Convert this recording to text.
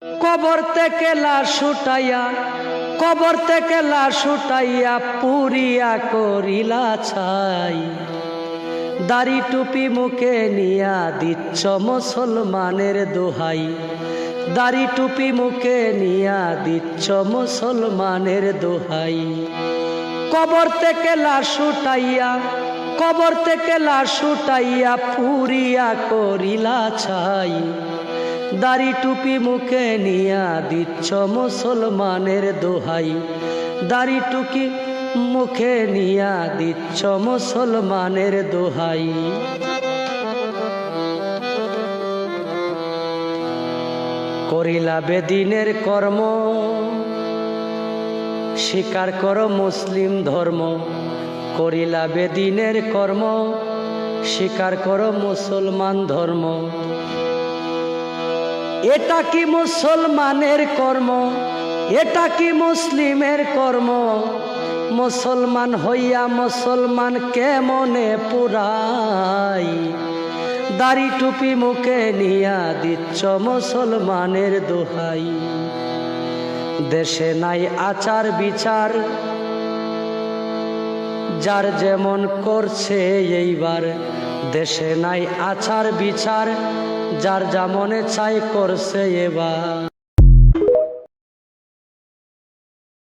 কবর থেকে লাশ উঠাইয়া, কবর থেকে লাশ উঠাইয়া পুরিয়া করিলা ছাই। দাড়ি টুপি মুখে নিয়া দিচ্ছ মুসলমানের দোহাই, দাড়ি টুপি মুখে নিয়া দিচ্ছ মুসলমানের দোহাই। কবর থেকে লাশ উঠাইয়া, কবর থেকে লাশ উঠাইয়া পুরিয়া করিলা ছাই। দাড়ি টুপি মুখে নিয়া দিচ্ছ মুসলমানের দোহাই, দাড়ি টুপি মুখে নিয়া দিচ্ছ মুসলমানের দোহাই। করিলা বেদিনের কর্ম, স্বীকার করো মুসলিম ধর্ম। করিলা বেদিনের কর্ম, স্বীকার করো মুসলমান ধর্ম। এটা কি মুসলমানের কর্ম? এটা কি মুসলিমের কর্ম? মুসলমান হইয়া মুসলমান কেমনে পুরাই? দাড়ি টুপি মুখে নিয়া দিচ্ছ মুসলমানের দোহাই। দেশে নাই আচার বিচার, যার যেমন করছে এইবার। দেশে নাই আচার বিচার, যার যেমন চাই করছে এবার।